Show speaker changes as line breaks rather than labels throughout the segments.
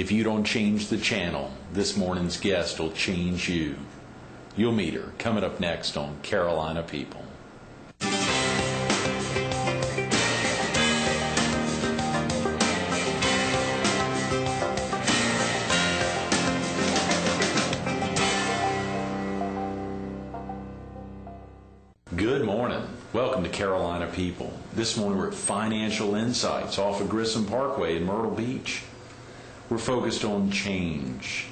If you don't change the channel, this morning's guest will change you. You'll meet her coming up next on Carolina People. Good morning. Welcome to Carolina People. This morning we're at Financial Insights off of Grissom Parkway in Myrtle Beach. We're focused on change.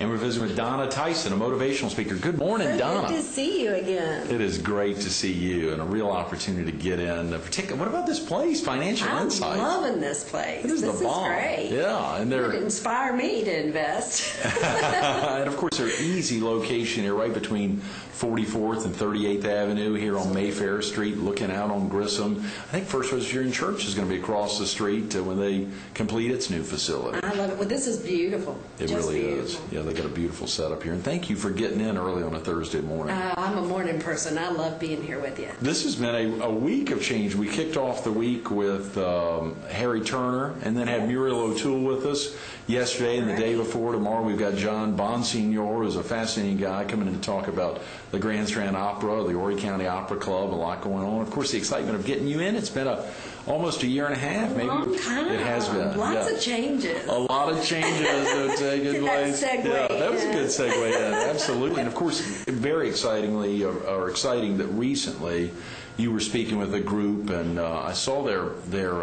And we're visiting with Donna Tyson, a motivational speaker. Good morning, Donna.
Good to see you again.
It is great to see you and a real opportunity to get in. What about this place, Financial Insights?
I'm loving this place.
This is great. Yeah, and
it inspire me to invest.
And of course, they're an easy location here, right between 44th and 38th Avenue here on Mayfair Street, looking out on Grissom. I think First Presbyterian Church is going to be across the street when they complete its new facility.
I love it. Well, this is beautiful.
It
Just
really
beautiful.
is. Yeah, they got a beautiful setup here. And thank you for getting in early on a Thursday morning.
I'm a morning person. I love being here with you.
This has been a week of change. We kicked off the week with Harry Turner and then had Muriel O'Toole with us yesterday and the day before. Tomorrow we've got John Bonsignor, who's a fascinating guy, coming in to talk about the Grand Strand Opera, the Horry County Opera Club, a lot going on. Of course, the excitement of getting you in. It's been almost a year and a half. Maybe
long time.
It has been.
Lots of changes.
A lot of changes that have taken place.
That
yeah, that was a good segue in. Absolutely. And of course, very exciting that recently you were speaking with a group, and I saw their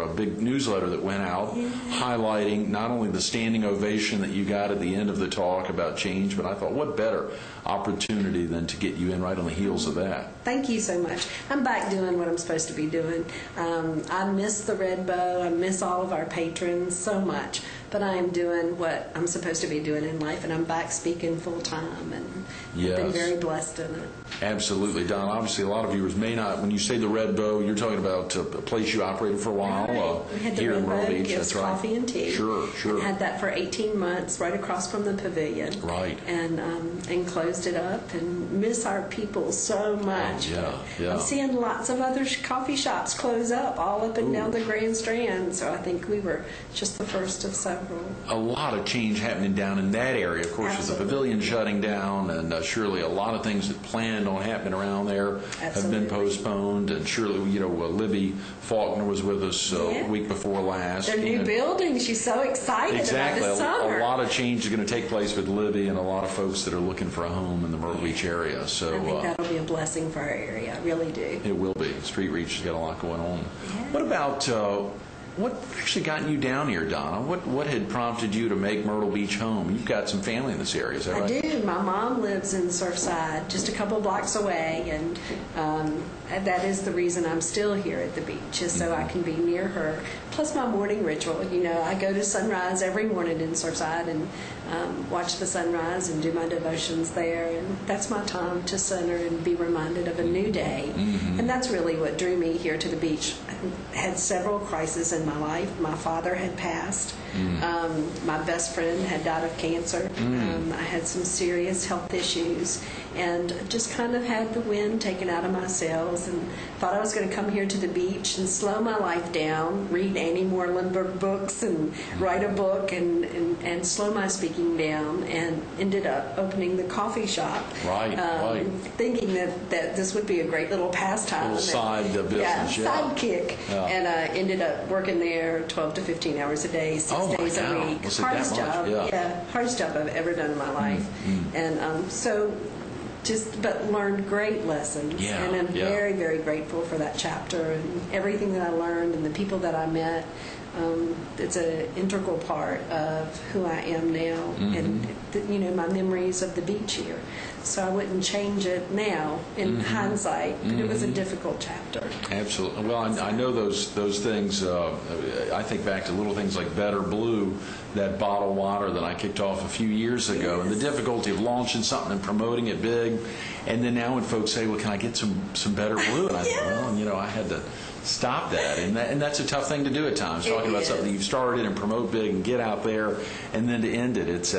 big newsletter that went out highlighting not only the standing ovation that you got at the end of the talk about change, but I thought, what better opportunity than to get you in right on the heels of that.
Thank you so much. I'm back doing what I'm supposed to be doing. I miss the Red Bow. I miss all of our patrons so much. But I am doing what I'm supposed to be doing in life, and I'm back speaking full time, and I've been very blessed in it.
Absolutely, Don. Obviously, a lot of viewers may not. When you say the Red Bow, you're talking about a place you operated for a while
we had the
here
Red
in Myrtle
Bow,
Beach.
gives
That's right.
Coffee and tea.
Sure.
And had that for 18 months, right across from the pavilion.
Right.
And closed it up, and miss our people so much.
Yeah.
I'm seeing lots of other coffee shops close up all up and down the Grand Strand. So I think we were just the first of several.
A lot of change happening down in that area, of course, with the pavilion shutting down, and surely a lot of things that planned on happening around there have been postponed. And surely, Libby Faulkner was with us a week before last.
Their new building, she's so excited about this summer.
A lot of change is going to take place with Libby and a lot of folks that are looking for a home in the Myrtle Beach area. So
I think that'll be a blessing for our area. I really do.
It will be. Street Reach has got a lot going on. Yeah. What about what actually got you down here, Donna? What had prompted you to make Myrtle Beach home? You've got some family in this area, is that right?
I do. My mom lives in Surfside, just a couple blocks away, and that is the reason I'm still here at the beach, is so I can be near her. Plus my morning ritual. I go to sunrise every morning in Surfside and watch the sunrise and do my devotions there, and that's my time to center and be reminded of a new day. And that's really what drew me here to the beach. I had several crises in my life. My father had passed. My best friend had died of cancer. I had some serious health issues, and just kind of had the wind taken out of my sails, and thought I was going to come here to the beach and slow my life down, read Annie Moreland books and write a book and slow my speaking down, and ended up opening the coffee shop.
Right.
Thinking that this would be a great little pastime.
A little side business.
Sidekick.
Yeah.
And I ended up working there 12 to 15 hours a day, 6 days a week. Hardest job. Hardest job I've ever done in my life. And but learned great lessons. And I'm very, very grateful for that chapter and everything that I learned and the people that I met. It's an integral part of who I am now, and my memories of the beach here. So I wouldn't change it now in hindsight, but it was a difficult chapter.
Absolutely. Well, I know those things. I think back to little things like Better Blue, that bottled water that I kicked off a few years ago, and the difficulty of launching something and promoting it big. And then now when folks say, well, can I get some Better Blue? And I thought, well, I had to stop that. And that's a tough thing to do at times, talking about something that you've started and promote big and get out there, and then to end it. It's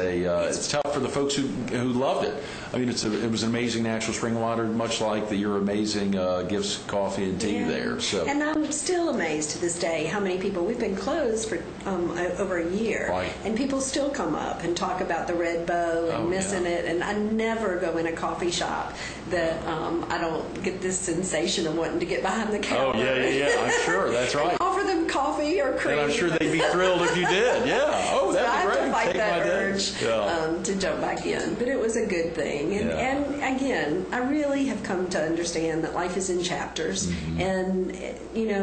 tough for the folks who loved it. I mean, it was an amazing natural spring water, much like your amazing gifts, coffee, and tea there. So.
And I'm still amazed to this day how many people, we've been closed for over a year,
right.
and people still come up and talk about the Red Bow and missing it. And I never go in a coffee shop that I don't get this sensation of wanting to get behind the counter.
Oh, yeah, I'm sure. That's right.
Offer them coffee or cream.
And I'm sure they'd be thrilled if you did. Yeah. Oh, that'd be great.
I have to fight
Take
that
my
urge to jump back in. But it was a good thing. And again, I really have come to understand that life is in chapters. Mm-hmm. And,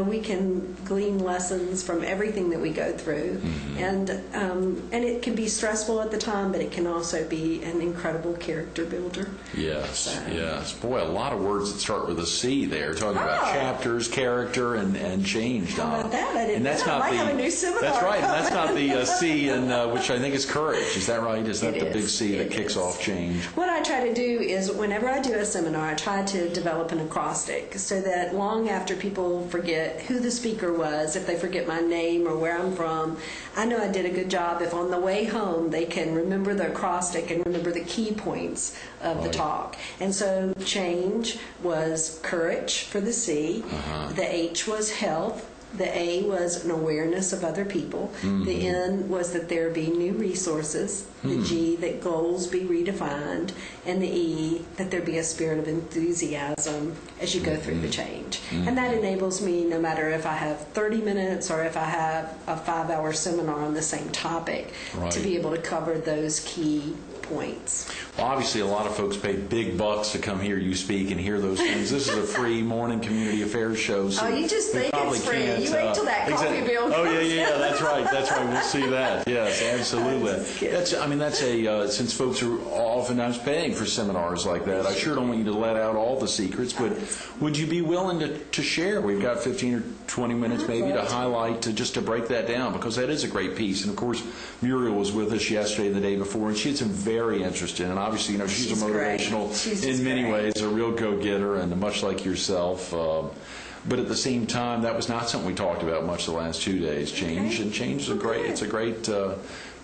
we can glean lessons from everything that we go through. Mm-hmm. And it can be stressful at the time, but it can also be an incredible character builder.
Yes, yes. Boy, a lot of words that start with a C there, talking about chapters, character, and change, Donna.
How about that? I didn't know. I might have a new seminar.
That's right, and that's not the C, which I think is courage. Is that right? Is that the big C that kicks off change?
What I try to do is whenever I do a seminar, I try to develop an acrostic so that long after people forget who the speaker was, if they forget my name or where I'm from, I know I did a good job if on the way home they can remember the acrostic and remember the key points of the talk. And so change was courage for the C, the H was health, the A was an awareness of other people, the N was that there be new resources, the G that goals be redefined, and the E that there be a spirit of enthusiasm as you go through the change. And that enables me, no matter if I have 30 minutes or if I have a 5-hour seminar on the same topic, to be able to cover those key points.
Well, obviously, a lot of folks pay big bucks to come hear you speak and hear those things. This is a free morning community affairs show. So
you just think it's free. You wait till that coffee bill comes.
Oh, yeah, that's right. That's right. We'll see that. Yes, absolutely. That's since folks are oftentimes paying for seminars like that, I sure don't want you to let out all the secrets, but would you be willing to share? We've got 15 or 20 minutes maybe to highlight, just to break that down, because that is a great piece. And, of course, Muriel was with us yesterday and the day before, and she had some very interesting, and obviously, she's a motivational, in many ways, a real go-getter, and much like yourself. But at the same time, that was not something we talked about much the last 2 days. Change is a great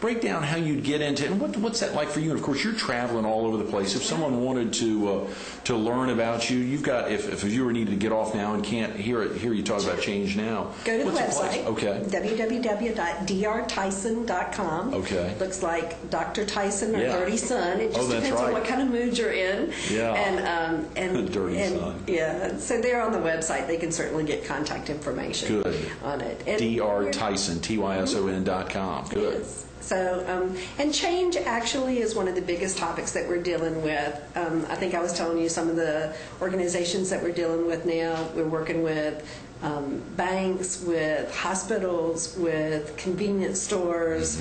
break down how you'd get into it. And what's that like for you? And of course, you're traveling all over the place. If someone wanted to learn about you, you've got, if a viewer needed to get off now and can't hear you talk about change now,
go to the website.
Okay.
www.drtyson.com.
Okay.
Looks like Dr. Tyson or Dirty Son. It just depends on what kind of mood you're in.
Yeah.
And
Dirty Son.
Yeah. So they're on the website. They can certainly get contact information on it.
Dr. Tyson, TYSON.com. Good.
Yes. So, and change actually is one of the biggest topics that we're dealing with. I think I was telling you some of the organizations that we're dealing with now. We're working with banks, with hospitals, with convenience stores,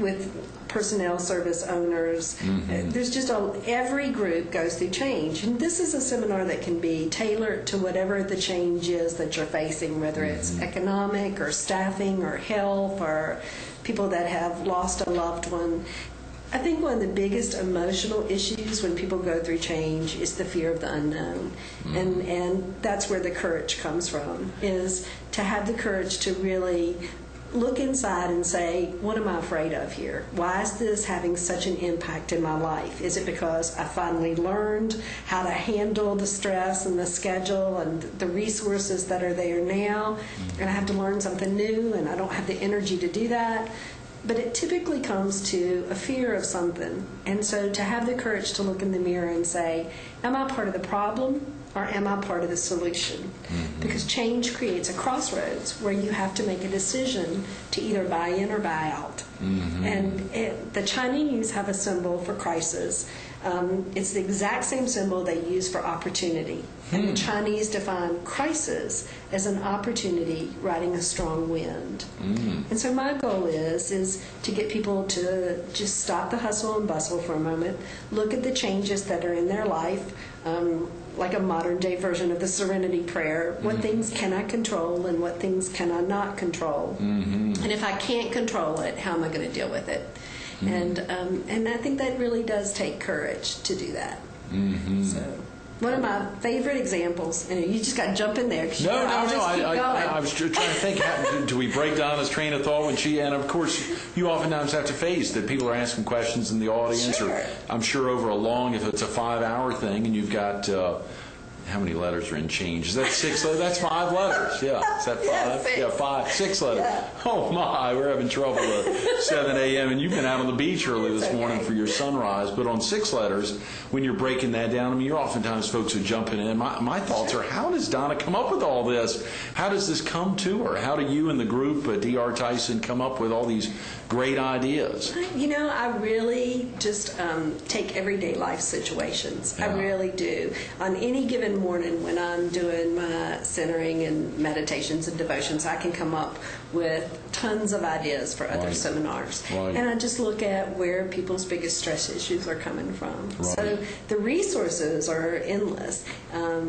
with personnel service owners. There's just every group goes through change, and this is a seminar that can be tailored to whatever the change is that you're facing, whether it's economic or staffing or health or people that have lost a loved one. I think one of the biggest emotional issues when people go through change is the fear of the unknown. And that's where the courage comes from, is to have the courage to really look inside and say, what am I afraid of here? Why is this having such an impact in my life? Is it because I finally learned how to handle the stress and the schedule and the resources that are there now, and I have to learn something new and I don't have the energy to do that? But it typically comes to a fear of something. And so to have the courage to look in the mirror and say, am I part of the problem or am I part of the solution? Because change creates a crossroads where you have to make a decision to either buy in or buy out. And the Chinese have a symbol for crisis. It's the exact same symbol they use for opportunity. And the Chinese define crisis as an opportunity riding a strong wind. And so my goal is to get people to just stop the hustle and bustle for a moment, look at the changes that are in their life, like a modern day version of the Serenity Prayer. What things can I control and what things can I not control? And if I can't control it, how am I going to deal with it? And I think that really does take courage to do that. So. One of my favorite examples, and you just got to jump in there.
No,
I'll just keep going.
I was trying to think, do we break Donna's train of thought when and of course, you oftentimes have to face that people are asking questions in the audience,
Sure.
or I'm sure over if it's a 5-hour thing, and you've got, how many letters are in change? Is that 6 letters? That's 5 letters. Yeah. Is that 5?
Yeah, 6.
Yeah, 5, 6 letters.
Yeah.
Oh my, we're having trouble at 7 a.m. and you've been out on the beach early this morning for your sunrise. But on 6 letters, when you're breaking that down, I mean, you're oftentimes folks are jumping in. My thoughts are, how does Donna come up with all this? How does this come to her? How do you and the group at Dr. Tyson come up with all these great ideas?
I really just take everyday life situations.
Yeah.
I really do. On any given morning when I'm doing my centering and meditations and devotions, I can come up with tons of ideas for other
Right.
seminars.
Right.
And I just look at where people's biggest stress issues are coming from.
Right.
So the resources are endless.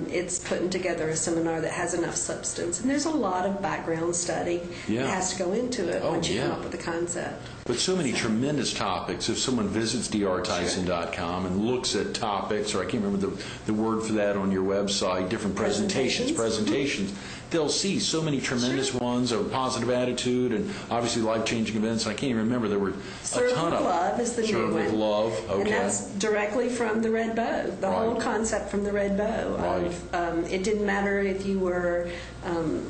It's putting together a seminar that has enough substance. And there's a lot of background study
Yeah.
that has to go into it
Oh,
once you
yeah.
come up with a concept.
But so many tremendous topics. If someone visits drtyson.com and looks at topics, or I can't remember the word for that on your website, different presentations, they'll see so many tremendous ones of positive attitude and obviously life-changing events. I can't even remember. There were
Serve
a ton
with
of
Love is the new
Serve
one.
with Love. Okay.
And that's directly from the Red Bow, the whole
Right.
concept from the Red Bow.
Right.
It didn't matter if you were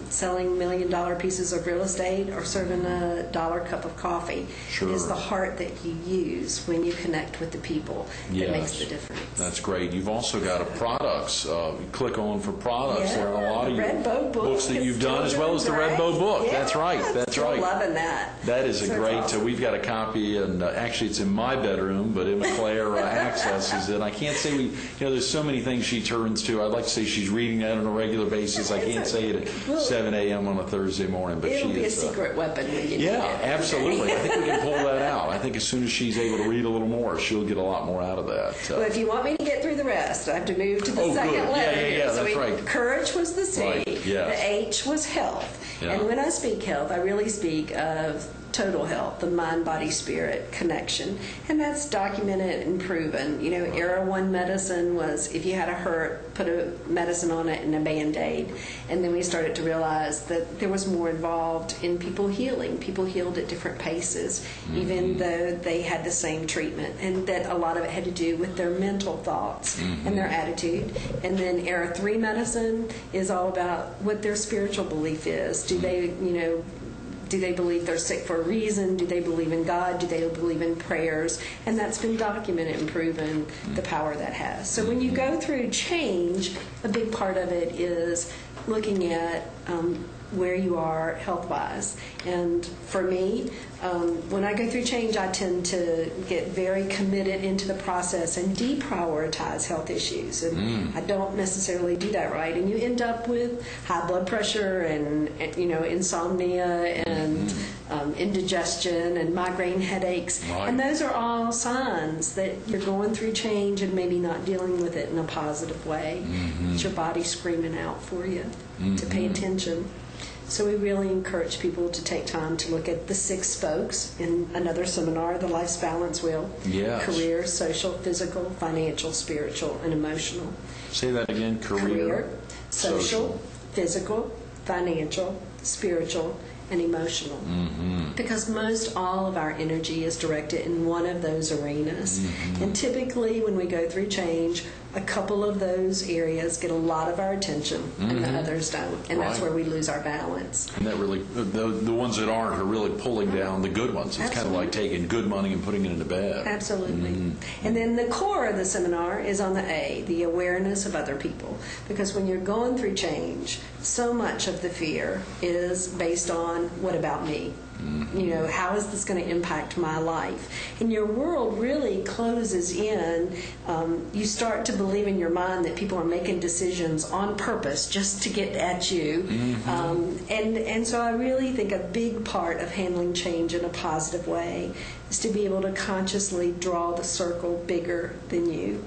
selling $1 million pieces of real estate or serving a $1 cup of coffee.
Sure.
It is the heart that you use when you connect with the people that makes
Yes.
the difference.
That's great. You've also got a products. You click on for products.
Yeah,
There are a lot of
the Red Bow
books that
is
you've done, as well as the Red Bow book.
Yeah,
That's right. That's
still
right.
loving that.
That is
So
a
it's
great.
awesome.
We've got a copy, and actually, it's in my bedroom. But Emma Claire accesses it. I can't say we. There's so many things she turns to. I'd like to say she's reading that on a regular basis. I can't say it at 7 a.m. on a Thursday morning, but
It'll
she
be
is.
a secret weapon when you need
Yeah,
it.
absolutely. I think we can pull that out. I think as soon as she's able to read a little more, she'll get a lot more out of that.
Well, if you want me to get through the rest, I have to move to the
Oh,
second
good.
letter.
Yeah,
here. So
that's right.
Courage was the C.
Right, yes.
The H was health.
Yeah.
And when I speak health, I really speak of total health, the mind, body, spirit connection. And that's documented and proven. Era one medicine was if you had a hurt, put a medicine on it and a Band-Aid. And then we started to realize that there was more involved in people healing. People healed at different paces, even though they had the same treatment. And that a lot of it had to do with their mental thoughts and their attitude. And then Era 3 medicine is all about what their spiritual belief is. Do they believe they're sick for a reason? Do they believe in God? Do they believe in prayers? And that's been documented and proven the power that has. So when you go through change, a big part of it is looking at where you are health-wise. And for me, when I go through change, I tend to get very committed into the process and deprioritize health issues. And I don't necessarily do that right. And you end up with high blood pressure and insomnia and indigestion and migraine headaches.
Right.
And those are all signs that you're going through change and maybe not dealing with it in a positive way. It's your body screaming out for you to pay attention. So we really encourage people to take time to look at the 6 spokes in another seminar, the Life's Balance Wheel.
Yes.
Career, social, physical, financial, spiritual, and emotional.
Say that again.
Career, social, physical, financial, spiritual, and emotional. Because most all of our energy is directed in one of those arenas. And typically when we go through change, a couple of those areas get a lot of our attention and the others don't. And that's
Right.
where we lose our balance.
And that really, the ones that aren't are really pulling down the good ones. It's kind of like taking good money and putting it into bad.
Absolutely. And then the core of the seminar is on the A, the awareness of other people. Because when you're going through change, so much of the fear is based on what about me? How is this going to impact my life? And your world really closes in. You start to believe in your mind that people are making decisions on purpose just to get at you. And so I really think a big part of handling change in a positive way is to be able to consciously draw the circle bigger than you.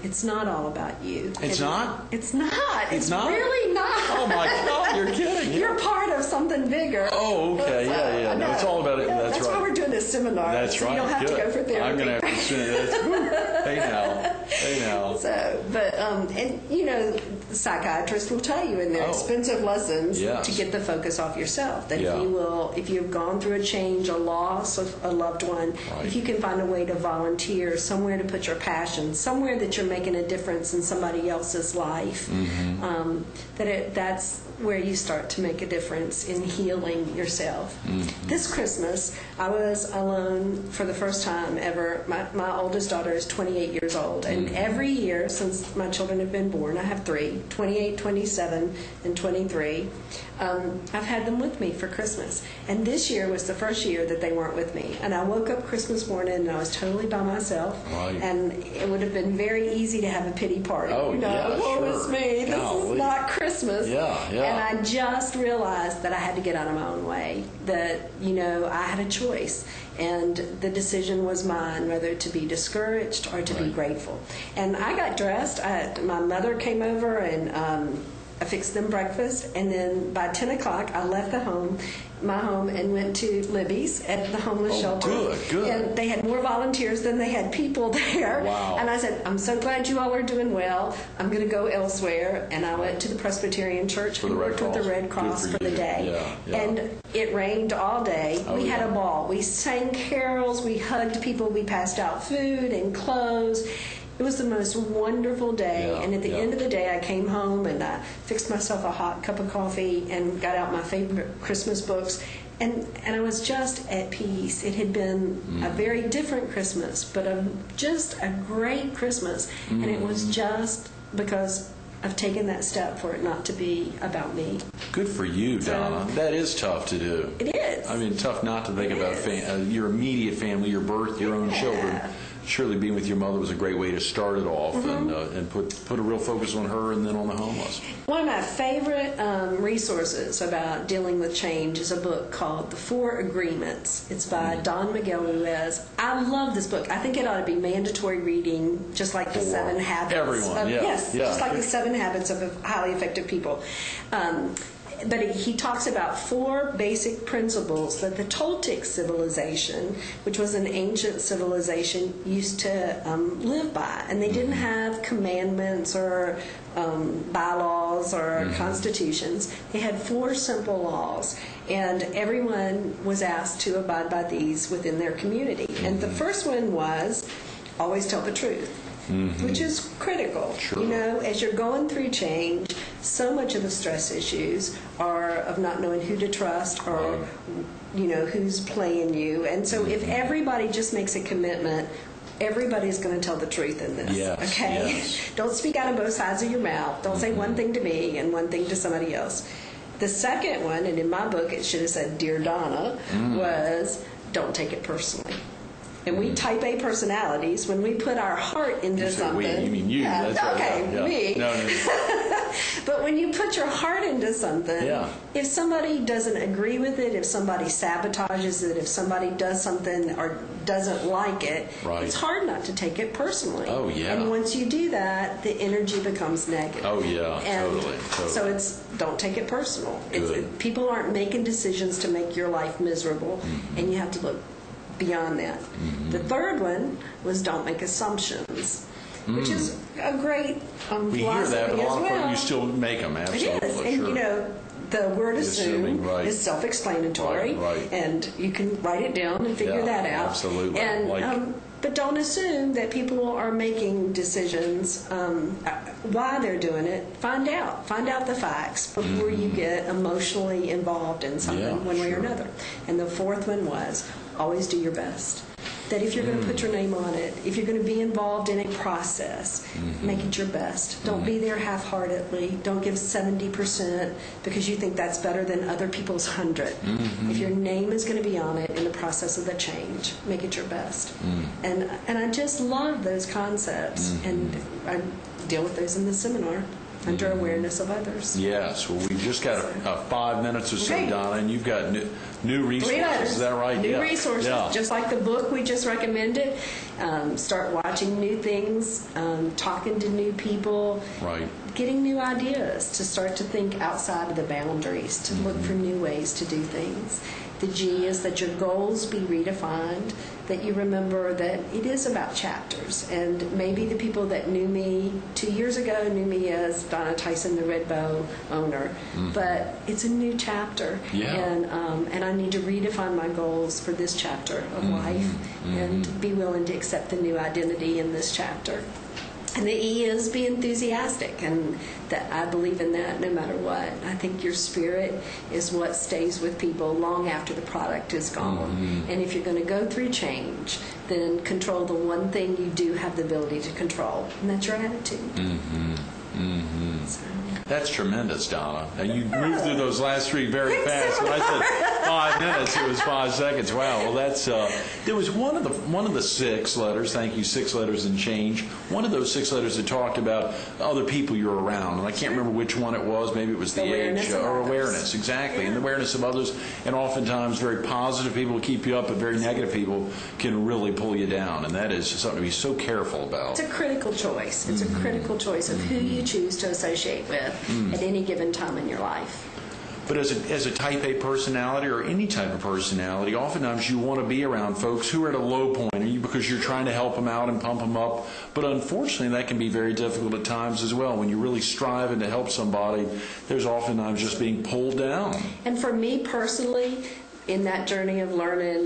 It's not all about you.
It's not?
It's not.
It's not?
really not.
Oh my God, you're kidding.
You're part of something bigger.
Oh, okay. Yeah. No, it's all about it.
Yeah,
That's
why
right.
we're doing this seminar.
That's
so
right.
You don't have
Good.
to go for therapy.
I'm going to have to. Hey now. Hey now.
So, but and you know, the psychiatrist will tell you in their expensive lessons
Yes.
to get the focus off yourself. That
Yeah.
if you've gone through a change, a loss of a loved one,
Right.
if you can find a way to volunteer, somewhere to put your passion, somewhere that you're making a difference in somebody else's life, that's where you start to make a difference in healing yourself. This Christmas, I was alone for the first time ever. My oldest daughter is 28 years old, and every year since my children have been born, I have three, 28, 27, and 23, I've had them with me for Christmas. And this year was the first year that they weren't with me. And I woke up Christmas morning and I was totally by myself.
Right.
And it would have been very easy to have a pity party.
Oh, yeah,
woe
sure.
is me. This
Golly.
is not Christmas.
Yeah.
And I just realized that I had to get out of my own way, that, I had a choice. And the decision was mine, whether to be discouraged or to be grateful. And I got dressed. My mother came over and I fixed them breakfast. And then by 10 o'clock, I left my home, and went to Libby's at the homeless shelter.
Good.
And they had more volunteers than they had people there.
Wow.
And I said, I'm so glad you all are doing well. I'm going to go elsewhere. And I went to the Presbyterian Church and worked with the Red Cross for the day.
Yeah.
And it rained all day.
Oh,
We had
yeah.
a ball. We sang carols. We hugged people. We passed out food and clothes. It was the most wonderful day.
Yeah,
And at the
yeah.
end of the day, I came home and I fixed myself a hot cup of coffee and got out my favorite Christmas books. And I was just at peace. It had been a very different Christmas, but just a great Christmas. And it was just because I've taken that step for it not to be about me.
Good for you, Donna. That is tough to do.
It is.
I mean, tough not to think about your immediate family, your birth, your own children. Surely being with your mother was a great way to start it off and put a real focus on her and then on the homeless.
One of my favorite resources about dealing with change is a book called The Four Agreements. It's by Don Miguel Ruiz. I love this book. I think it ought to be mandatory reading, just like the Seven Habits.
Everyone,
Yes,
yeah.
just like the Seven Habits of Highly Effective People. But he talks about four basic principles that the Toltec civilization, which was an ancient civilization, used to live by. And they didn't have commandments or bylaws or constitutions. They had four simple laws. And everyone was asked to abide by these within their community. And the first one was always tell the truth. Which is critical.
Sure.
As you're going through change, so much of the stress issues are of not knowing who to trust or, who's playing you. And so if everybody just makes a commitment, everybody's going to tell the truth in this.
Yes,
okay?
yes.
Don't speak out of both sides of your mouth. Don't say one thing to me and one thing to somebody else. The second one, and in my book it should have said Dear Donna, was don't take it personally. And we type A personalities. When we put our heart into
You say
something.
we, you mean you. That's right.
Okay,
Yeah.
me.
No.
But when you put your heart into something, if somebody doesn't agree with it, if somebody sabotages it, if somebody does something or doesn't like it, it's hard not to take it personally.
Oh, yeah.
And once you do that, the energy becomes negative.
Oh, yeah,
And
totally.
so don't take it personal.
Good.
People aren't making decisions to make your life miserable, and you have to look beyond that. The third one was don't make assumptions, which is a great
We hear that, but a lot of
well.
you still make them, absolutely.
It is, and
sure.
the word assume is self-explanatory,
Right.
And you can write it down and figure that out.
Absolutely.
And but don't assume that people are making decisions why they're doing it. Find out the facts before you get emotionally involved in something one way or another. And the fourth one was always do your best. That if you're going to put your name on it, if you're going to be involved in a process, make it your best. Don't be there half-heartedly. Don't give 70% because you think that's better than other people's 100. If your name is going to be on it in the process of the change, make it your best. And I just love those concepts, and I deal with those in the seminar under awareness of others.
Yes. Well, we've just got 5 minutes or so,
Okay.
Donna, and you've got new resources.
3 letters.
Is that right?
New resources,
Yeah.
just like the book we just recommended. Start watching new things, talking to new people,
Right.
getting new ideas, to start to think outside of the boundaries, to look for new ways to do things. The G is that your goals be redefined, that you remember that it is about chapters. And maybe the people that knew me 2 years ago knew me as Donna Tyson, the Red Bow owner. But it's a new chapter.
Yeah.
And I need to redefine my goals for this chapter of life and be willing to accept the new identity in this chapter. And the E is be enthusiastic, and that I believe in that no matter what. I think your spirit is what stays with people long after the product is gone. And if you're going to go through change, then control the one thing you do have the ability to control, and that's your attitude. So.
That's tremendous, Donna. Now, you moved through those last three very fast. When I said 5 minutes, it was 5 seconds. Wow. Well, that's there was one of the 6 letters. Thank you, 6 letters and change. One of those 6 letters that talked about other people you're around, and I can't remember which one it was. Maybe it was the
awareness
H or awareness. Exactly, and the awareness of others. And oftentimes, very positive people keep you up, but very negative people can really pull you down. And that is something to be so careful about.
It's a critical choice. It's a critical choice of who you choose to associate with at any given time in your life.
But as a type A personality or any type of personality, oftentimes you want to be around folks who are at a low point because you're trying to help them out and pump them up. But unfortunately, that can be very difficult at times as well. When you're really striving to help somebody, there's oftentimes just being pulled down.
And for me personally, in that journey of learning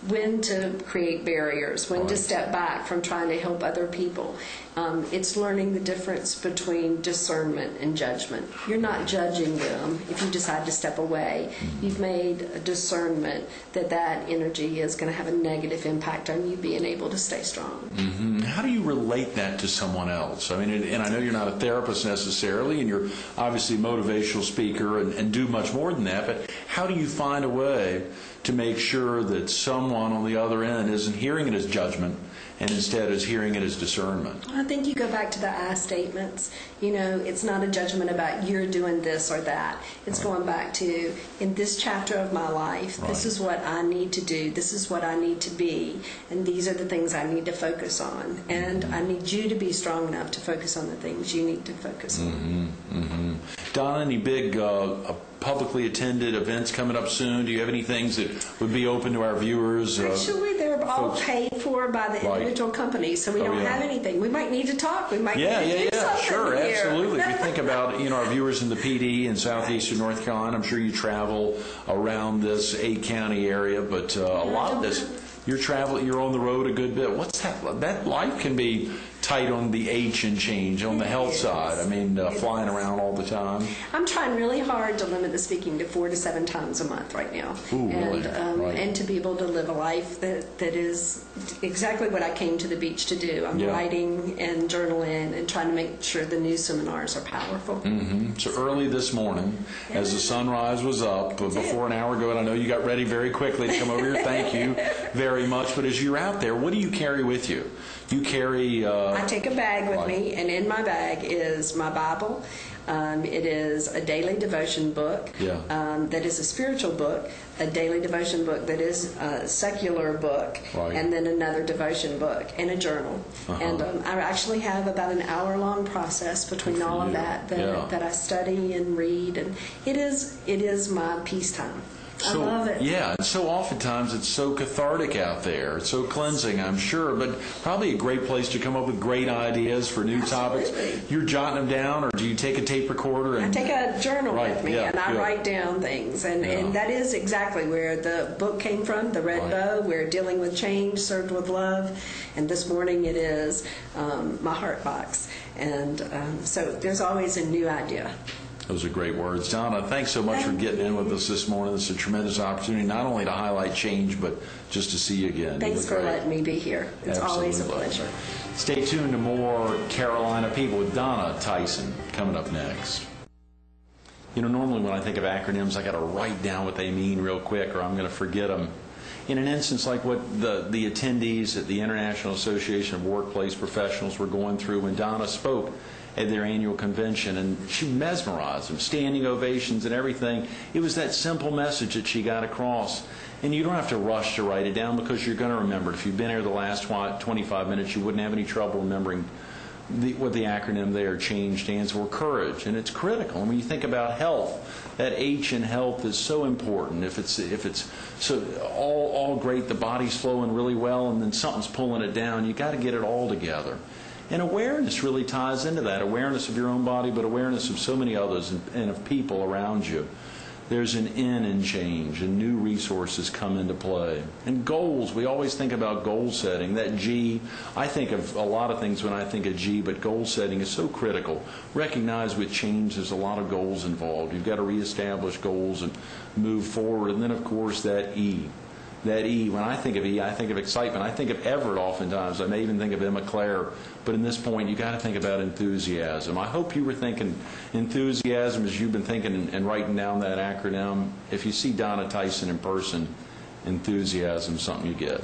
when to create barriers, when to step back from trying to help other people. It's learning the difference between discernment and judgment. You're not judging them if you decide to step away. You've made a discernment that that energy is going to have a negative impact on you being able to stay strong.
How do you relate that to someone else? I mean, and I know you're not a therapist necessarily, and you're obviously a motivational speaker and do much more than that, but how do you find a way to make sure that someone on the other end isn't hearing it as judgment and instead is hearing it as discernment?
I think you go back to the I statements. You know, it's not a judgment about you're doing this or that. It's going back to, in this chapter of my life, this is what I need to do, this is what I need to be, and these are the things I need to focus on. And I need you to be strong enough to focus on the things you need to focus on.
Donna, any big publicly attended events coming up soon? Do you have any things that would be open to our viewers?
Actually, they're all
folks?
paid for by the individual companies, so we don't have anything. We might need to talk. We might need to do something
sure,
here.
absolutely. If you think about our viewers in the PD in southeastern North Carolina, I'm sure you travel around this 8-county area, but a lot of this, you're on the road a good bit. What's that? That life can be tight on the H and change, on the health side. I mean, flying around all the time.
I'm trying really hard to limit the speaking to 4 to 7 times a month right now.
Ooh,
and
really?
and to be able to live a life that is exactly what I came to the beach to do. I'm writing and journaling and trying to make sure the new seminars are powerful.
So early this morning, as the sunrise was up, before an hour ago, and I know you got ready very quickly to come over here. Thank you very much. But as you're out there, what do you carry with you? You carry...
I take a bag with me, and in my bag is my Bible. It is a daily devotion book that is a spiritual book, a daily devotion book that is a secular book, and then another devotion book, and a journal. And I actually have about an hour-long process between all of that I study and read, and it is my peacetime. I love it.
Yeah, and so oftentimes it's so cathartic out there. It's so cleansing, I'm sure, but probably a great place to come up with great ideas for new topics. You're jotting them down, or do you take a tape recorder?
I take a journal with me, and I write down things. And that is exactly where the book came from, The Red Bow, where dealing with change, served with love. And this morning it is my heart box. And so there's always a new idea.
Those are great words. Donna, thanks so much for getting in with us this morning. It's a tremendous opportunity, not only to highlight change, but just to see you again.
Thanks for letting me be here. It's always a pleasure.
Stay tuned to more Carolina People with Donna Tyson coming up next. Normally when I think of acronyms, I got to write down what they mean real quick, or I'm going to forget them. In an instance like what the attendees at the International Association of Workplace Professionals were going through when Donna spoke at their annual convention, and she mesmerized them, standing ovations and everything. It was that simple message that she got across. And you don't have to rush to write it down, because you're going to remember it. If you've been here the last 25 minutes, you wouldn't have any trouble remembering what the acronym there, change, stands for courage, and it's critical. And when you think about health, that H in health is so important. If it's so all great, the body's flowing really well, and then something's pulling it down, you got to get it all together. And awareness really ties into that. Awareness of your own body, but awareness of so many others and of people around you. There's an N in change, and new resources come into play. And goals, we always think about goal setting. That G, I think of a lot of things when I think of G, but goal setting is so critical. Recognize with change there's a lot of goals involved. You've got to reestablish goals and move forward. And then, of course, that E. That E, when I think of E, I think of excitement. I think of Everett oftentimes. I may even think of Emma Claire. But in this point, you got to think about enthusiasm. I hope you were thinking enthusiasm as you've been thinking and writing down that acronym. If you see Donna Tyson in person, enthusiasm is something you get.